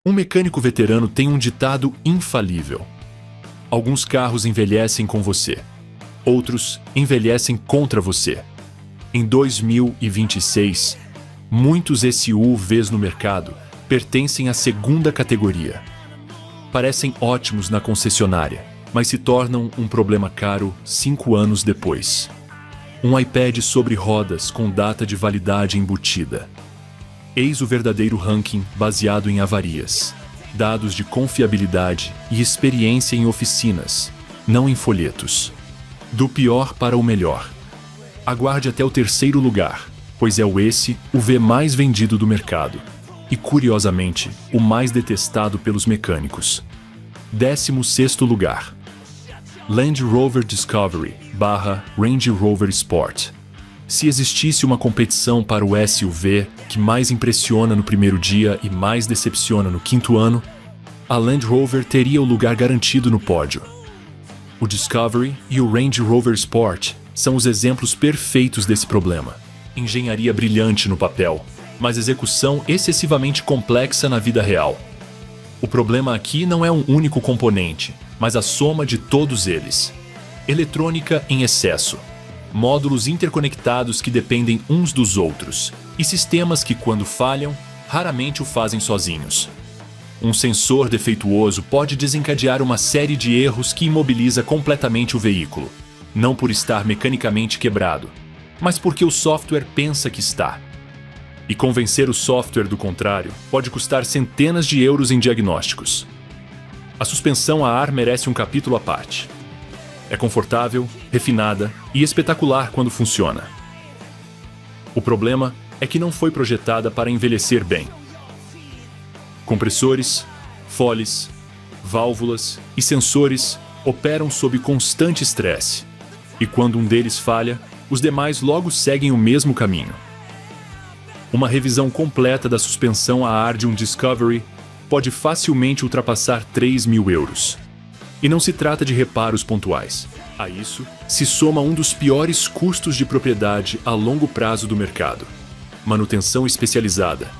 Um mecânico veterano tem um ditado infalível: alguns carros envelhecem com você, outros envelhecem contra você. Em 2026, muitos SUVs no mercado pertencem à segunda categoria. Parecem ótimos na concessionária, mas se tornam um problema caro 5 anos depois. Um iPad sobre rodas com data de validade embutida. Eis o verdadeiro ranking baseado em avarias, dados de confiabilidade e experiência em oficinas, não em folhetos. Do pior para o melhor. Aguarde até o 3º lugar, pois é o V mais vendido do mercado. E, curiosamente, o mais detestado pelos mecânicos. 16º lugar. Land Rover Discovery / Range Rover Sport. Se existisse uma competição para o SUV que mais impressiona no primeiro dia e mais decepciona no 5º ano, a Land Rover teria o lugar garantido no pódio. O Discovery e o Range Rover Sport são os exemplos perfeitos desse problema. Engenharia brilhante no papel, mas execução excessivamente complexa na vida real. O problema aqui não é um único componente, mas a soma de todos eles. Eletrônica em excesso, módulos interconectados que dependem uns dos outros, e sistemas que, quando falham, raramente o fazem sozinhos. Um sensor defeituoso pode desencadear uma série de erros que imobiliza completamente o veículo, não por estar mecanicamente quebrado, mas porque o software pensa que está. E convencer o software do contrário pode custar centenas de euros em diagnósticos. A suspensão a ar merece um capítulo à parte. É confortável, refinada e espetacular quando funciona. O problema é que não foi projetada para envelhecer bem. Compressores, foles, válvulas e sensores operam sob constante estresse, e quando um deles falha, os demais logo seguem o mesmo caminho. Uma revisão completa da suspensão a ar de um Discovery pode facilmente ultrapassar 3.000 euros. E não se trata de reparos pontuais. A isso se soma um dos piores custos de propriedade a longo prazo do mercado: manutenção especializada,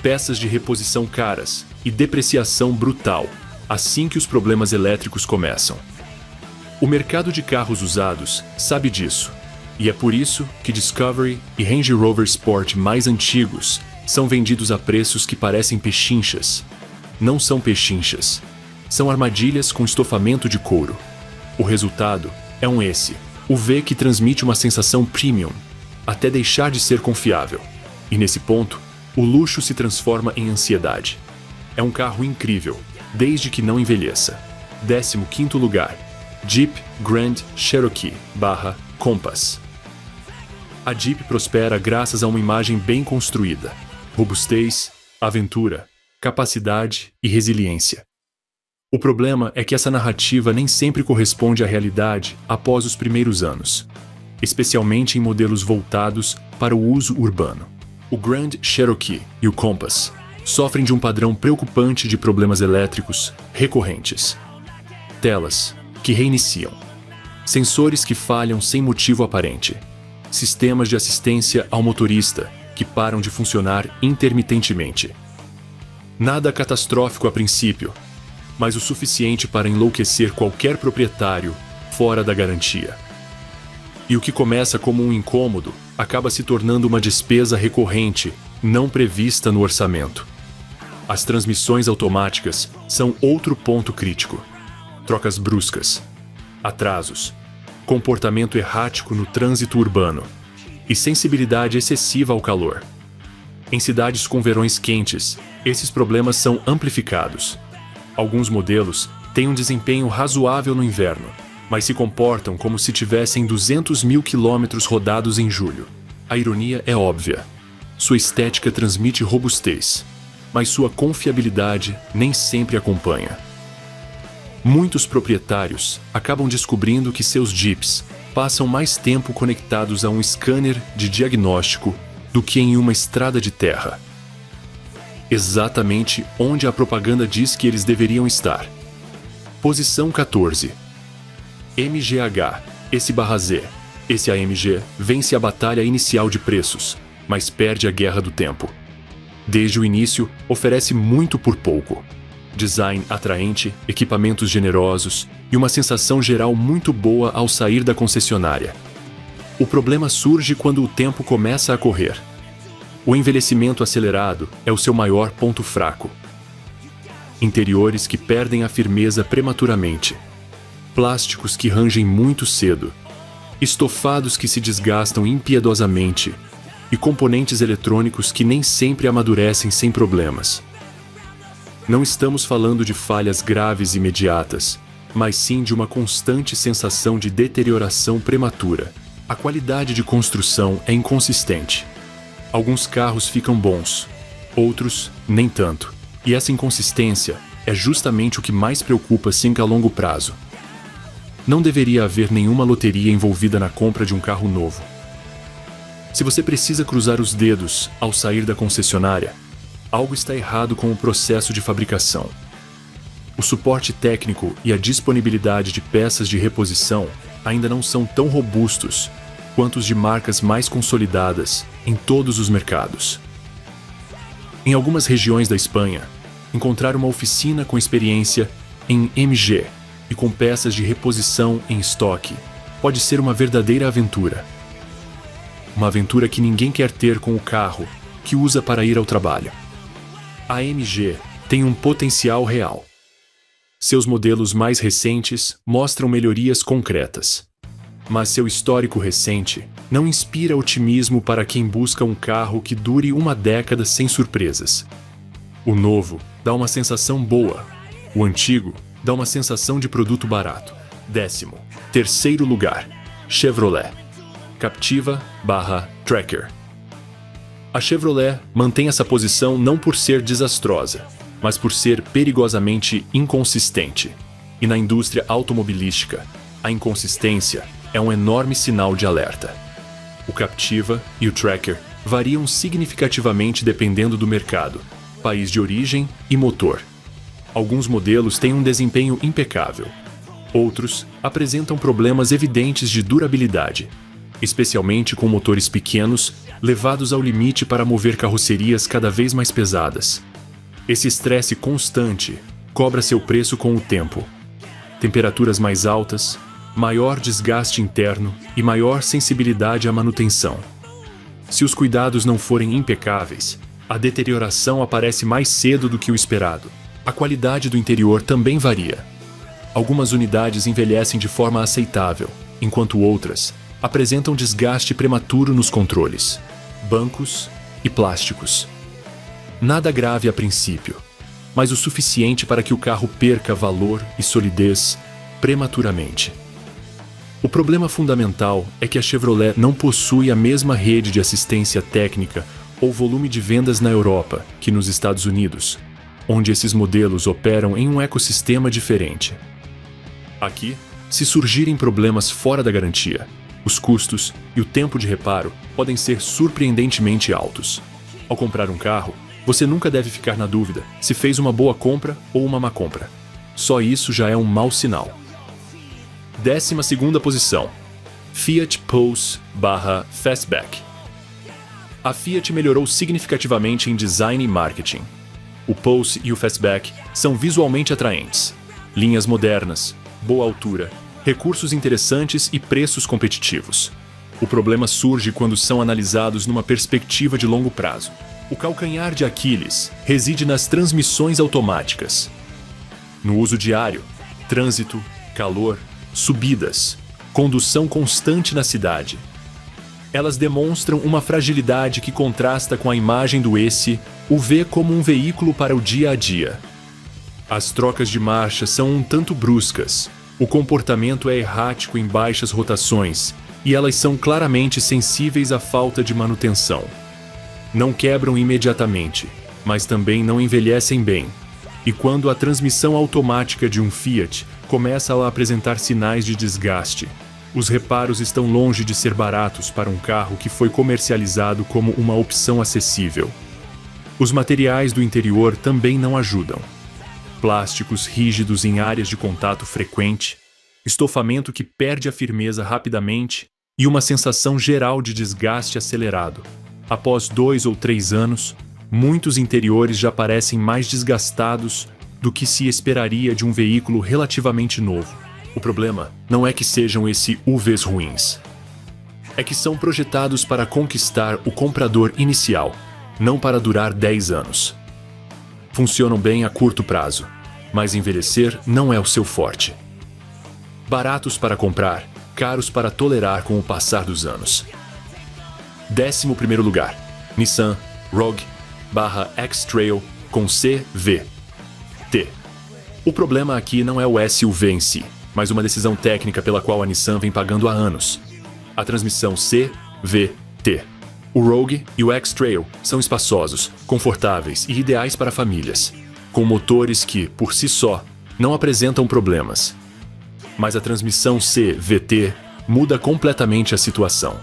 peças de reposição caras e depreciação brutal assim que os problemas elétricos começam. O mercado de carros usados sabe disso, e é por isso que Discovery e Range Rover Sport mais antigos são vendidos a preços que parecem pechinchas. Não são pechinchas. São armadilhas com estofamento de couro. O resultado é o V que transmite uma sensação premium, até deixar de ser confiável. E nesse ponto, o luxo se transforma em ansiedade. É um carro incrível, desde que não envelheça. 15º lugar. Jeep Grand Cherokee / Compass. A Jeep prospera graças a uma imagem bem construída, robustez, aventura, capacidade e resiliência. O problema é que essa narrativa nem sempre corresponde à realidade após os primeiros anos, especialmente em modelos voltados para o uso urbano. O Grand Cherokee e o Compass sofrem de um padrão preocupante de problemas elétricos recorrentes. Telas que reiniciam, sensores que falham sem motivo aparente, sistemas de assistência ao motorista que param de funcionar intermitentemente. Nada catastrófico a princípio, mas o suficiente para enlouquecer qualquer proprietário fora da garantia. E o que começa como um incômodo acaba se tornando uma despesa recorrente, não prevista no orçamento. As transmissões automáticas são outro ponto crítico. Trocas bruscas, atrasos, comportamento errático no trânsito urbano e sensibilidade excessiva ao calor. Em cidades com verões quentes, esses problemas são amplificados. Alguns modelos têm um desempenho razoável no inverno, mas se comportam como se tivessem 200.000 quilômetros rodados em julho. A ironia é óbvia. Sua estética transmite robustez, mas sua confiabilidade nem sempre acompanha. Muitos proprietários acabam descobrindo que seus Jeeps passam mais tempo conectados a um scanner de diagnóstico do que em uma estrada de terra. Exatamente onde a propaganda diz que eles deveriam estar. Posição 14. MGH, S/Z. Esse AMG vence a batalha inicial de preços, mas perde a guerra do tempo. Desde o início, oferece muito por pouco. Design atraente, equipamentos generosos e uma sensação geral muito boa ao sair da concessionária. O problema surge quando o tempo começa a correr. O envelhecimento acelerado é o seu maior ponto fraco. Interiores que perdem a firmeza prematuramente. Plásticos que rangem muito cedo. Estofados que se desgastam impiedosamente. E componentes eletrônicos que nem sempre amadurecem sem problemas. Não estamos falando de falhas graves imediatas, mas sim de uma constante sensação de deterioração prematura. A qualidade de construção é inconsistente. Alguns carros ficam bons, outros nem tanto. E essa inconsistência é justamente o que mais preocupa-se a longo prazo. Não deveria haver nenhuma loteria envolvida na compra de um carro novo. Se você precisa cruzar os dedos ao sair da concessionária, algo está errado com o processo de fabricação. O suporte técnico e a disponibilidade de peças de reposição ainda não são tão robustos quanto os de marcas mais consolidadas em todos os mercados. Em algumas regiões da Espanha, encontrar uma oficina com experiência em MG e com peças de reposição em estoque pode ser uma verdadeira aventura. Uma aventura que ninguém quer ter com o carro que usa para ir ao trabalho. A MG tem um potencial real. Seus modelos mais recentes mostram melhorias concretas. Mas seu histórico recente não inspira otimismo para quem busca um carro que dure uma década sem surpresas. O novo dá uma sensação boa. O antigo dá uma sensação de produto barato. 13º lugar, Chevrolet. Captiva/Tracker. A Chevrolet mantém essa posição não por ser desastrosa, mas por ser perigosamente inconsistente. E na indústria automobilística, a inconsistência é um enorme sinal de alerta. O Captiva e o Tracker variam significativamente dependendo do mercado, país de origem e motor. Alguns modelos têm um desempenho impecável. Outros apresentam problemas evidentes de durabilidade, especialmente com motores pequenos, levados ao limite para mover carrocerias cada vez mais pesadas. Esse estresse constante cobra seu preço com o tempo. Temperaturas mais altas, maior desgaste interno e maior sensibilidade à manutenção. Se os cuidados não forem impecáveis, a deterioração aparece mais cedo do que o esperado. A qualidade do interior também varia. Algumas unidades envelhecem de forma aceitável, enquanto outras apresentam desgaste prematuro nos controles, bancos e plásticos. Nada grave a princípio, mas o suficiente para que o carro perca valor e solidez prematuramente. O problema fundamental é que a Chevrolet não possui a mesma rede de assistência técnica ou volume de vendas na Europa que nos Estados Unidos, onde esses modelos operam em um ecossistema diferente. Aqui, se surgirem problemas fora da garantia, os custos e o tempo de reparo podem ser surpreendentemente altos. Ao comprar um carro, você nunca deve ficar na dúvida se fez uma boa compra ou uma má compra. Só isso já é um mau sinal. 12ª posição, Fiat Pulse/Fastback. A Fiat melhorou significativamente em design e marketing. O Pulse e o Fastback são visualmente atraentes. Linhas modernas, boa altura, recursos interessantes e preços competitivos. O problema surge quando são analisados numa perspectiva de longo prazo. O calcanhar de Aquiles reside nas transmissões automáticas. No uso diário, trânsito, calor, subidas, condução constante na cidade. Elas demonstram uma fragilidade que contrasta com a imagem do S, o vê como um veículo para o dia a dia. As trocas de marcha são um tanto bruscas, o comportamento é errático em baixas rotações e elas são claramente sensíveis à falta de manutenção. Não quebram imediatamente, mas também não envelhecem bem. E quando a transmissão automática de um Fiat começa a apresentar sinais de desgaste, os reparos estão longe de ser baratos para um carro que foi comercializado como uma opção acessível. Os materiais do interior também não ajudam. Plásticos rígidos em áreas de contato frequente, estofamento que perde a firmeza rapidamente e uma sensação geral de desgaste acelerado. Após 2 ou 3 anos, muitos interiores já parecem mais desgastados do que se esperaria de um veículo relativamente novo. O problema não é que sejam esses UVs ruins. É que são projetados para conquistar o comprador inicial, não para durar 10 anos. Funcionam bem a curto prazo, mas envelhecer não é o seu forte. Baratos para comprar, caros para tolerar com o passar dos anos. 11º lugar, Nissan Rogue X-Trail com CVT. O problema aqui não é o SUV em si, mas uma decisão técnica pela qual a Nissan vem pagando há anos. A transmissão CVT. O Rogue e o X-Trail são espaçosos, confortáveis e ideais para famílias, com motores que, por si só, não apresentam problemas. Mas a transmissão CVT muda completamente a situação.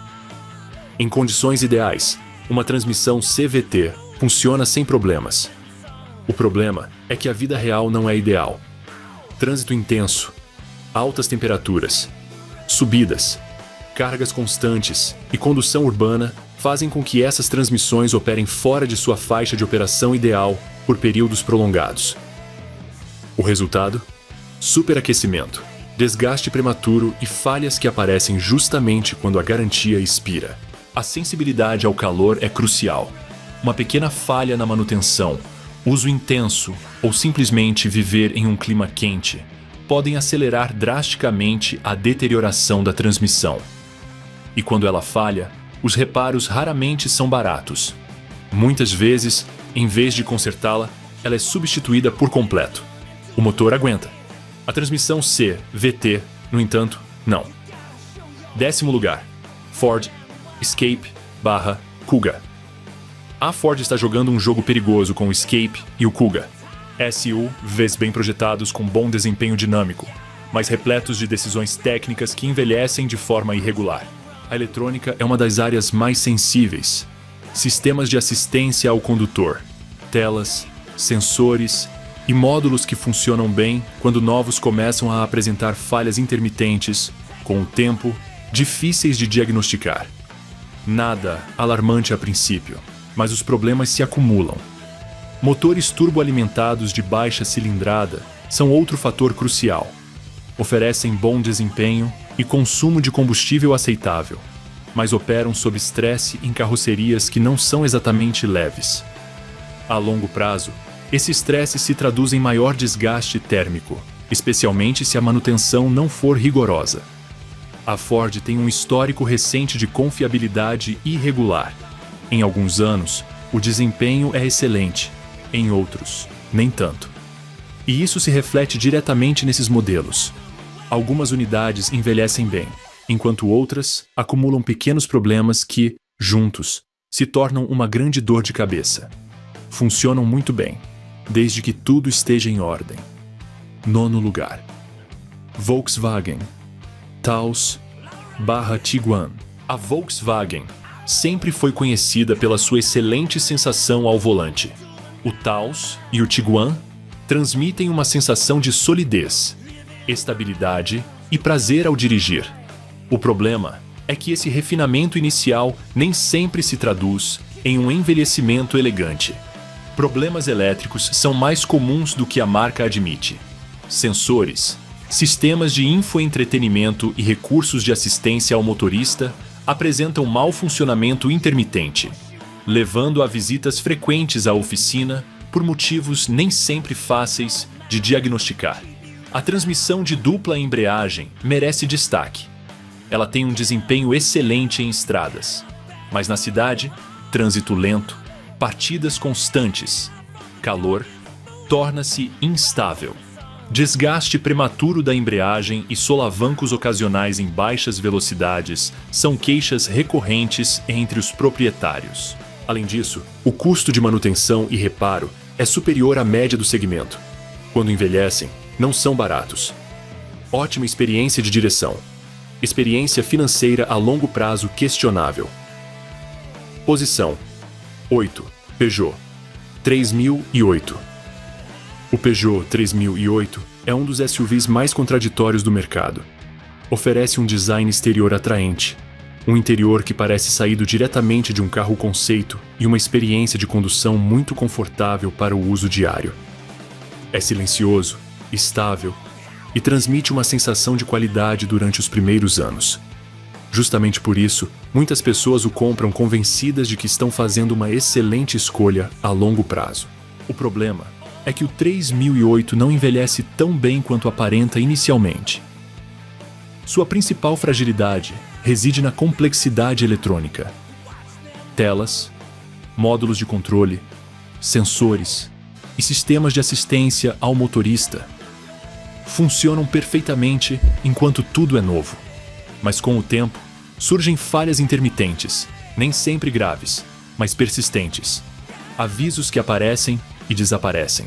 Em condições ideais, uma transmissão CVT funciona sem problemas. O problema é que a vida real não é ideal. Trânsito intenso, altas temperaturas, subidas, cargas constantes e condução urbana fazem com que essas transmissões operem fora de sua faixa de operação ideal por períodos prolongados. O resultado? Superaquecimento, desgaste prematuro e falhas que aparecem justamente quando a garantia expira. A sensibilidade ao calor é crucial. Uma pequena falha na manutenção, uso intenso ou simplesmente viver em um clima quente podem acelerar drasticamente a deterioração da transmissão. E quando ela falha, os reparos raramente são baratos. Muitas vezes, em vez de consertá-la, ela é substituída por completo. O motor aguenta. A transmissão CVT, no entanto, não. 10º lugar, Ford Escape/Kuga. A Ford está jogando um jogo perigoso com o Escape e o Kuga. SUVs bem projetados com bom desempenho dinâmico, mas repletos de decisões técnicas que envelhecem de forma irregular. A eletrônica é uma das áreas mais sensíveis. Sistemas de assistência ao condutor, telas, sensores e módulos que funcionam bem quando novos começam a apresentar falhas intermitentes, com o tempo, difíceis de diagnosticar. Nada alarmante a princípio, mas os problemas se acumulam. Motores turboalimentados de baixa cilindrada são outro fator crucial. Oferecem bom desempenho e consumo de combustível aceitável, mas operam sob estresse em carrocerias que não são exatamente leves. A longo prazo, esse estresse se traduz em maior desgaste térmico, especialmente se a manutenção não for rigorosa. A Ford tem um histórico recente de confiabilidade irregular. Em alguns anos, o desempenho é excelente, em outros, nem tanto. E isso se reflete diretamente nesses modelos. Algumas unidades envelhecem bem, enquanto outras acumulam pequenos problemas que, juntos, se tornam uma grande dor de cabeça. Funcionam muito bem, desde que tudo esteja em ordem. 9º lugar, Volkswagen Taos/Tiguan. A Volkswagen sempre foi conhecida pela sua excelente sensação ao volante. O Taos e o Tiguan transmitem uma sensação de solidez, estabilidade e prazer ao dirigir. O problema é que esse refinamento inicial nem sempre se traduz em um envelhecimento elegante. Problemas elétricos são mais comuns do que a marca admite. Sensores, sistemas de infoentretenimento e recursos de assistência ao motorista apresentam mau funcionamento intermitente, levando a visitas frequentes à oficina por motivos nem sempre fáceis de diagnosticar. A transmissão de dupla embreagem merece destaque. Ela tem um desempenho excelente em estradas, mas na cidade, trânsito lento, partidas constantes, calor, torna-se instável. Desgaste prematuro da embreagem e solavancos ocasionais em baixas velocidades são queixas recorrentes entre os proprietários. Além disso, o custo de manutenção e reparo é superior à média do segmento. Quando envelhecem, não são baratos. Ótima experiência de direção. Experiência financeira a longo prazo questionável. Posição 8. Peugeot 3008. O Peugeot 3008 é um dos SUVs mais contraditórios do mercado. Oferece um design exterior atraente, Um interior que parece saído diretamente de um carro conceito e uma experiência de condução muito confortável para o uso diário. É silencioso, estável e transmite uma sensação de qualidade durante os primeiros anos. Justamente por isso, muitas pessoas o compram convencidas de que estão fazendo uma excelente escolha a longo prazo. O problema é que o 3008 não envelhece tão bem quanto aparenta inicialmente. Sua principal fragilidade reside na complexidade eletrônica. Telas, módulos de controle, sensores e sistemas de assistência ao motorista funcionam perfeitamente enquanto tudo é novo. Mas com o tempo, surgem falhas intermitentes, nem sempre graves, mas persistentes. Avisos que aparecem e desaparecem.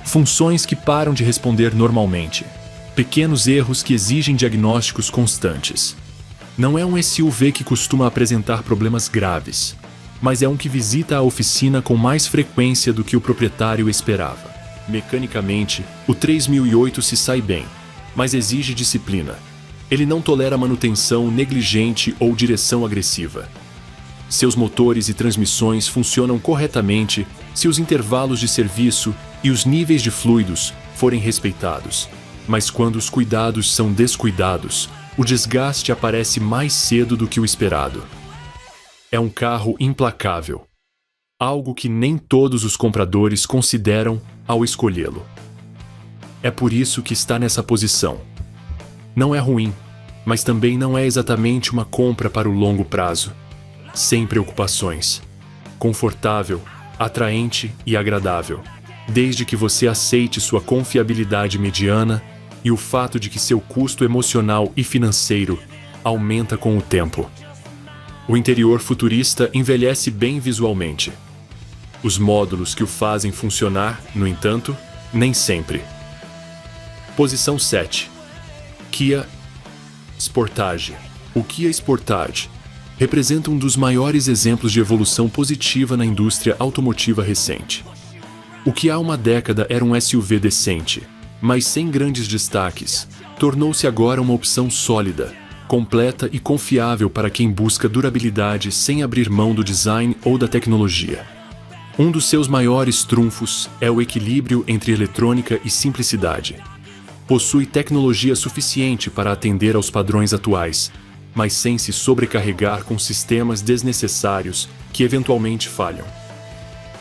Funções que param de responder normalmente. Pequenos erros que exigem diagnósticos constantes. Não é um SUV que costuma apresentar problemas graves, mas é um que visita a oficina com mais frequência do que o proprietário esperava. Mecanicamente, o 3008 se sai bem, mas exige disciplina. Ele não tolera manutenção negligente ou direção agressiva. Seus motores e transmissões funcionam corretamente se os intervalos de serviço e os níveis de fluidos forem respeitados. Mas quando os cuidados são descuidados, o desgaste aparece mais cedo do que o esperado. É um carro implacável, algo que nem todos os compradores consideram ao escolhê-lo. É por isso que está nessa posição. Não é ruim, mas também não é exatamente uma compra para o longo prazo. Sem preocupações. Confortável, atraente e agradável, desde que você aceite sua confiabilidade mediana e o fato de que seu custo emocional e financeiro aumenta com o tempo. O interior futurista envelhece bem visualmente. Os módulos que o fazem funcionar, no entanto, nem sempre. Posição 7. Kia Sportage. O Kia Sportage representa um dos maiores exemplos de evolução positiva na indústria automotiva recente. O que há uma década era um SUV decente, mas sem grandes destaques, tornou-se agora uma opção sólida, completa e confiável para quem busca durabilidade sem abrir mão do design ou da tecnologia. Um dos seus maiores trunfos é o equilíbrio entre eletrônica e simplicidade. Possui tecnologia suficiente para atender aos padrões atuais, mas sem se sobrecarregar com sistemas desnecessários que eventualmente falham.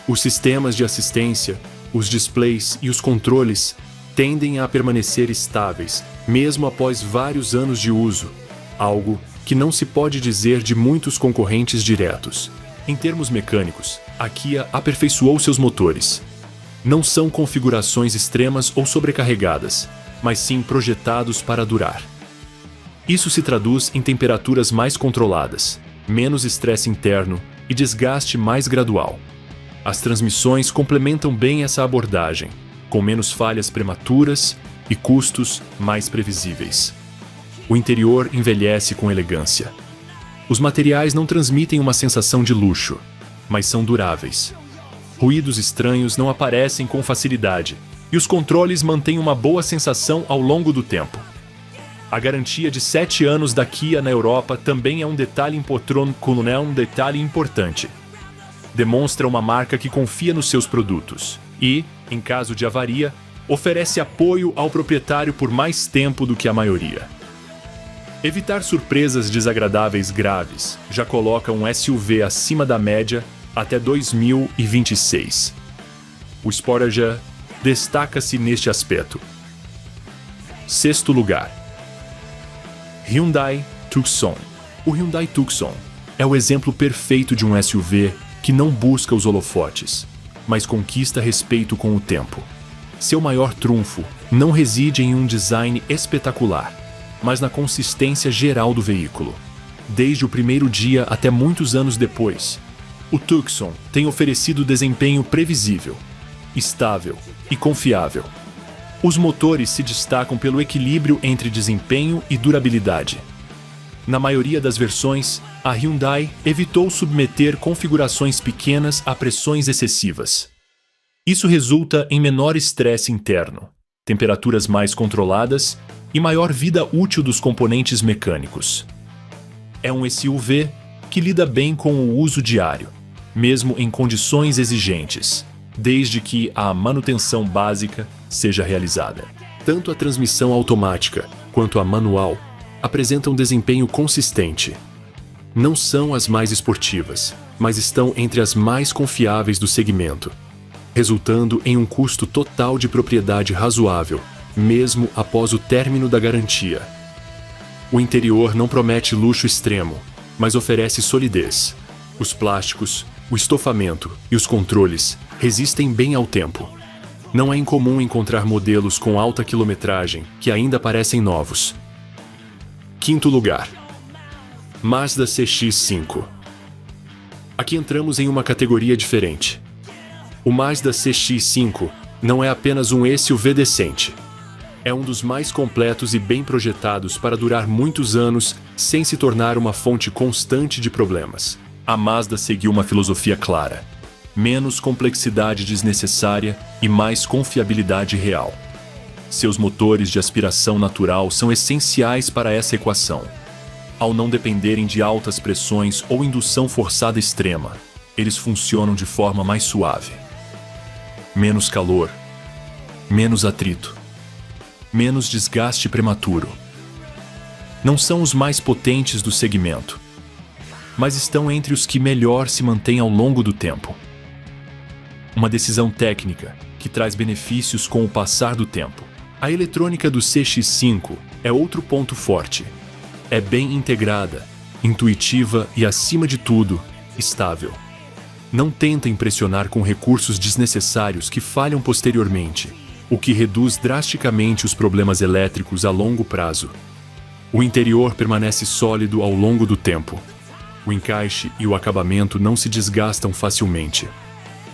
Os sistemas de assistência, os displays e os controles tendem a permanecer estáveis, mesmo após vários anos de uso, algo que não se pode dizer de muitos concorrentes diretos. Em termos mecânicos, a Kia aperfeiçoou seus motores. Não são configurações extremas ou sobrecarregadas, mas sim projetados para durar. Isso se traduz em temperaturas mais controladas, menos estresse interno e desgaste mais gradual. As transmissões complementam bem essa abordagem, com menos falhas prematuras e custos mais previsíveis. O interior envelhece com elegância. Os materiais não transmitem uma sensação de luxo, mas são duráveis. Ruídos estranhos não aparecem com facilidade, e os controles mantêm uma boa sensação ao longo do tempo. A garantia de 7 anos da Kia na Europa também é um detalhe importante. Demonstra uma marca que confia nos seus produtos e, em caso de avaria, oferece apoio ao proprietário por mais tempo do que a maioria. Evitar surpresas desagradáveis graves já coloca um SUV acima da média até 2026. O Sportage destaca-se neste aspecto. 6º lugar. Hyundai Tucson. O Hyundai Tucson é o exemplo perfeito de um SUV que não busca os holofotes, mas conquista respeito com o tempo. Seu maior trunfo não reside em um design espetacular, mas na consistência geral do veículo. Desde o primeiro dia até muitos anos depois, o Tucson tem oferecido desempenho previsível, estável e confiável. Os motores se destacam pelo equilíbrio entre desempenho e durabilidade. Na maioria das versões, a Hyundai evitou submeter configurações pequenas a pressões excessivas. Isso resulta em menor estresse interno, temperaturas mais controladas e maior vida útil dos componentes mecânicos. É um SUV que lida bem com o uso diário, mesmo em condições exigentes, desde que a manutenção básica seja realizada. Tanto a transmissão automática quanto a manual apresentam desempenho consistente. Não são as mais esportivas, mas estão entre as mais confiáveis do segmento, resultando em um custo total de propriedade razoável, mesmo após o término da garantia. O interior não promete luxo extremo, mas oferece solidez. Os plásticos, o estofamento e os controles resistem bem ao tempo. Não é incomum encontrar modelos com alta quilometragem que ainda parecem novos. Quinto lugar. Mazda CX-5. Aqui entramos em uma categoria diferente. O Mazda CX-5 não é apenas um SUV decente. É um dos mais completos e bem projetados para durar muitos anos sem se tornar uma fonte constante de problemas. A Mazda seguiu uma filosofia clara: menos complexidade desnecessária e mais confiabilidade real. Seus motores de aspiração natural são essenciais para essa equação. Ao não dependerem de altas pressões ou indução forçada extrema, eles funcionam de forma mais suave. Menos calor, menos atrito, menos desgaste prematuro. Não são os mais potentes do segmento, mas estão entre os que melhor se mantêm ao longo do tempo. Uma decisão técnica que traz benefícios com o passar do tempo. A eletrônica do CX-5 é outro ponto forte. É bem integrada, intuitiva e, acima de tudo, estável. Não tenta impressionar com recursos desnecessários que falham posteriormente, o que reduz drasticamente os problemas elétricos a longo prazo. O interior permanece sólido ao longo do tempo. O encaixe e o acabamento não se desgastam facilmente.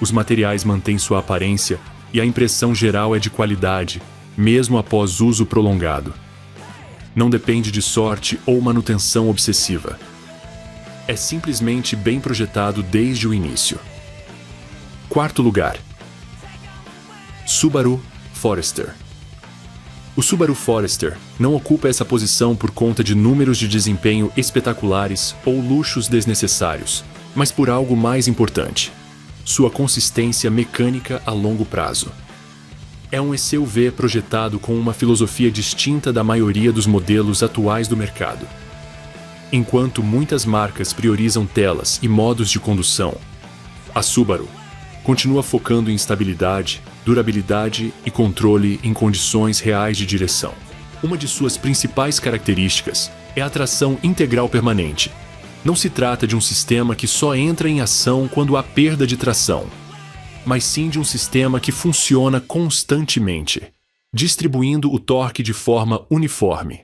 Os materiais mantêm sua aparência e a impressão geral é de qualidade, mesmo após uso prolongado. Não depende de sorte ou manutenção obsessiva. É simplesmente bem projetado desde o início. Quarto lugar. Subaru Forester. O Subaru Forester não ocupa essa posição por conta de números de desempenho espetaculares ou luxos desnecessários, mas por algo mais importante: sua consistência mecânica a longo prazo. É um SUV projetado com uma filosofia distinta da maioria dos modelos atuais do mercado. Enquanto muitas marcas priorizam telas e modos de condução, a Subaru continua focando em estabilidade, durabilidade e controle em condições reais de direção. Uma de suas principais características é a tração integral permanente. Não se trata de um sistema que só entra em ação quando há perda de tração, mas sim de um sistema que funciona constantemente, distribuindo o torque de forma uniforme.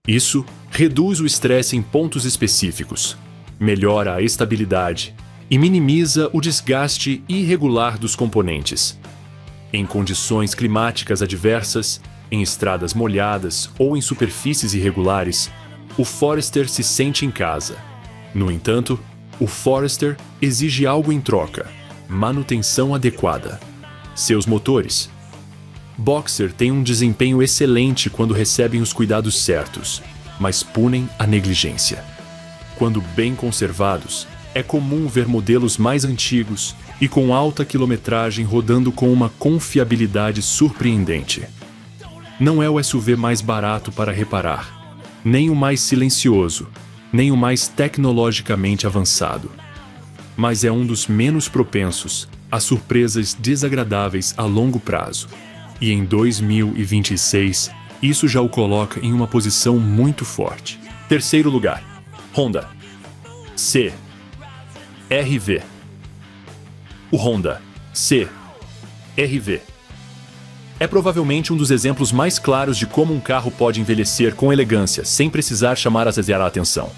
Isso reduz o estresse em pontos específicos, melhora a estabilidade e minimiza o desgaste irregular dos componentes. Em condições climáticas adversas, em estradas molhadas ou em superfícies irregulares, o Forester se sente em casa. No entanto, o Forester exige algo em troca: manutenção adequada. Seus motores. Boxer tem um desempenho excelente quando recebem os cuidados certos, mas punem a negligência. Quando bem conservados, é comum ver modelos mais antigos e com alta quilometragem rodando com uma confiabilidade surpreendente. Não é o SUV mais barato para reparar, nem o mais silencioso, nem o mais tecnologicamente avançado, mas é um dos menos propensos a surpresas desagradáveis a longo prazo. E em 2026, isso já o coloca em uma posição muito forte. Terceiro lugar. Honda CR-V. O Honda CR-V é provavelmente um dos exemplos mais claros de como um carro pode envelhecer com elegância sem precisar chamar a atenção.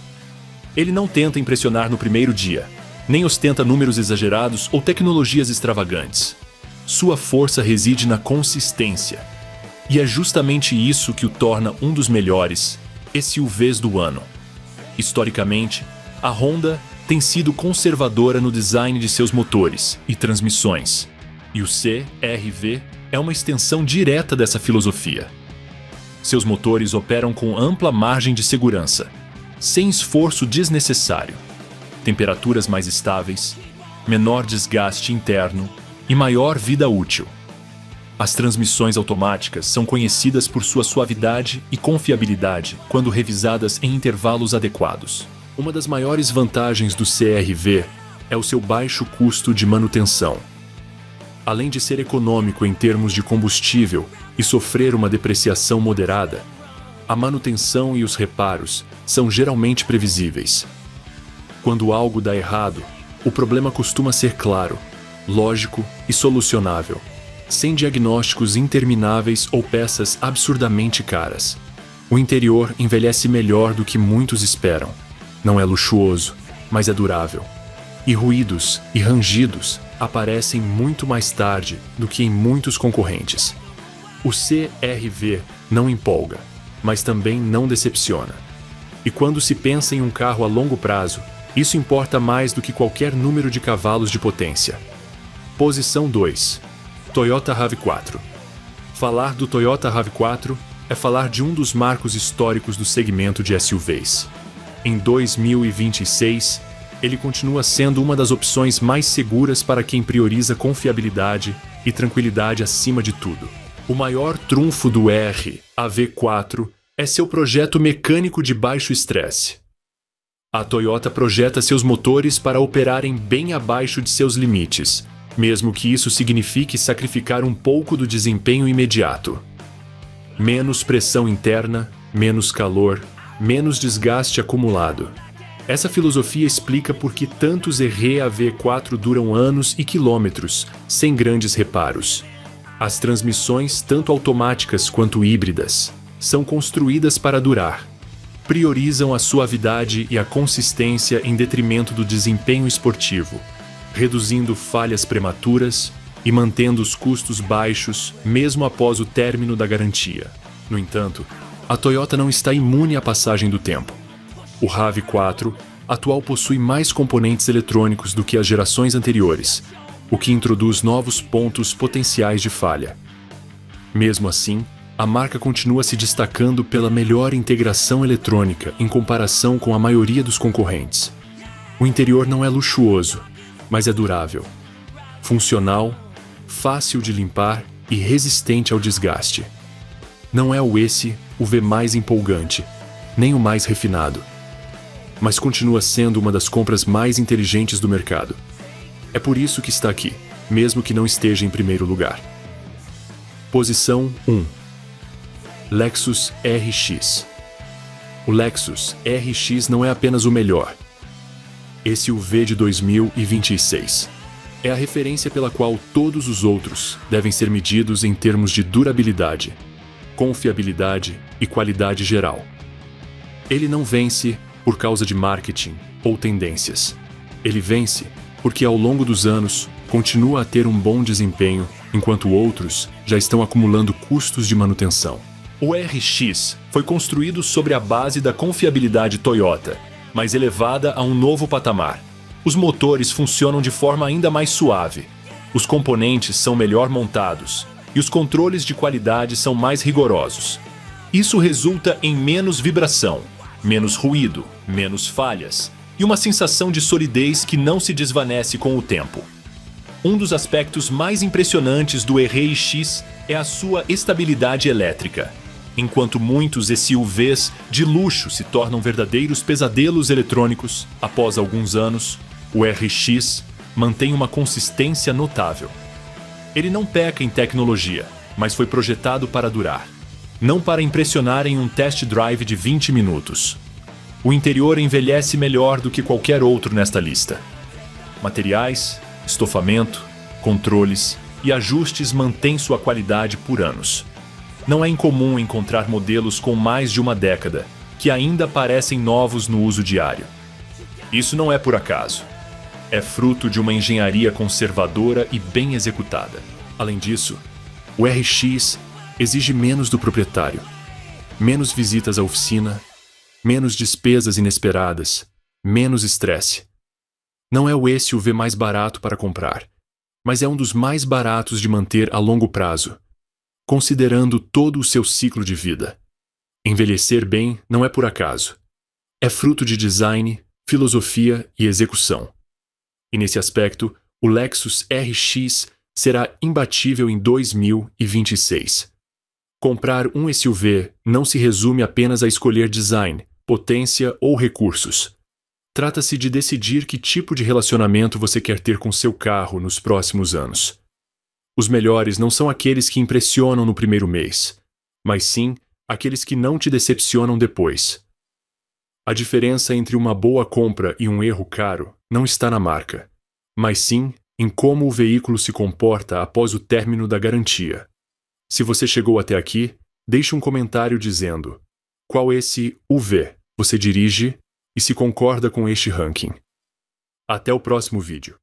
Ele não tenta impressionar no primeiro dia, nem ostenta números exagerados ou tecnologias extravagantes. Sua força reside na consistência. E é justamente isso que o torna um dos melhores SUVs do ano. Historicamente, a Honda tem sido conservadora no design de seus motores e transmissões, e o CR-V é uma extensão direta dessa filosofia. Seus motores operam com ampla margem de segurança, sem esforço desnecessário, temperaturas mais estáveis, menor desgaste interno e maior vida útil. As transmissões automáticas são conhecidas por sua suavidade e confiabilidade quando revisadas em intervalos adequados. Uma das maiores vantagens do CR-V é o seu baixo custo de manutenção. Além de ser econômico em termos de combustível e sofrer uma depreciação moderada, a manutenção e os reparos são geralmente previsíveis. Quando algo dá errado, o problema costuma ser claro, lógico e solucionável, sem diagnósticos intermináveis ou peças absurdamente caras. O interior envelhece melhor do que muitos esperam. Não é luxuoso, mas é durável. E ruídos e rangidos aparecem muito mais tarde do que em muitos concorrentes. O CR-V não empolga, mas também não decepciona. E quando se pensa em um carro a longo prazo, isso importa mais do que qualquer número de cavalos de potência. Posição 2. Toyota RAV4. Falar do Toyota RAV4 é falar de um dos marcos históricos do segmento de SUVs. Em 2026, ele continua sendo uma das opções mais seguras para quem prioriza confiabilidade e tranquilidade acima de tudo. O maior trunfo do RAV4 é seu projeto mecânico de baixo estresse. A Toyota projeta seus motores para operarem bem abaixo de seus limites, mesmo que isso signifique sacrificar um pouco do desempenho imediato. Menos pressão interna, menos calor, menos desgaste acumulado. Essa filosofia explica por que tantos RAV4 duram anos e quilômetros, sem grandes reparos. As transmissões, tanto automáticas quanto híbridas, são construídas para durar. Priorizam a suavidade e a consistência em detrimento do desempenho esportivo, reduzindo falhas prematuras e mantendo os custos baixos mesmo após o término da garantia. No entanto, a Toyota não está imune à passagem do tempo. O RAV4 atual possui mais componentes eletrônicos do que as gerações anteriores, o que introduz novos pontos potenciais de falha. Mesmo assim, a marca continua se destacando pela melhor integração eletrônica em comparação com a maioria dos concorrentes. O interior não é luxuoso, mas é durável, funcional, fácil de limpar e resistente ao desgaste. Não é o V mais empolgante, nem o mais refinado, mas continua sendo uma das compras mais inteligentes do mercado. É por isso que está aqui, mesmo que não esteja em primeiro lugar. Posição 1. Lexus RX. O Lexus RX não é apenas o melhor. Esse SUV de 2026 é a referência pela qual todos os outros devem ser medidos em termos de durabilidade, confiabilidade e qualidade geral. Ele não vence por causa de marketing ou tendências. Ele vence porque ao longo dos anos continua a ter um bom desempenho, enquanto outros já estão acumulando custos de manutenção. O RX foi construído sobre a base da confiabilidade Toyota, mas elevada a um novo patamar. Os motores funcionam de forma ainda mais suave, os componentes são melhor montados e os controles de qualidade são mais rigorosos. Isso resulta em menos vibração, menos ruído, menos falhas e uma sensação de solidez que não se desvanece com o tempo. Um dos aspectos mais impressionantes do RX é a sua estabilidade elétrica. Enquanto muitos SUVs de luxo se tornam verdadeiros pesadelos eletrônicos, após alguns anos, o RX mantém uma consistência notável. Ele não peca em tecnologia, mas foi projetado para durar, não para impressionar em um test drive de 20 minutos. O interior envelhece melhor do que qualquer outro nesta lista. Materiais, estofamento, controles e ajustes mantêm sua qualidade por anos. Não é incomum encontrar modelos com mais de uma década, que ainda parecem novos no uso diário. Isso não é por acaso. É fruto de uma engenharia conservadora e bem executada. Além disso, o RX exige menos do proprietário, menos visitas à oficina, menos despesas inesperadas, menos estresse. Não é o SUV mais barato para comprar, mas é um dos mais baratos de manter a longo prazo, considerando todo o seu ciclo de vida. Envelhecer bem não é por acaso. é fruto de design, filosofia e execução. E nesse aspecto, o Lexus RX será imbatível em 2026. Comprar um SUV não se resume apenas a escolher design, potência ou recursos. Trata-se de decidir que tipo de relacionamento você quer ter com seu carro nos próximos anos. Os melhores não são aqueles que impressionam no primeiro mês, mas sim aqueles que não te decepcionam depois. A diferença entre uma boa compra e um erro caro não está na marca, mas sim em como o veículo se comporta após o término da garantia. Se você chegou até aqui, deixe um comentário dizendo qual esse UV você dirige e se concorda com este ranking. Até o próximo vídeo.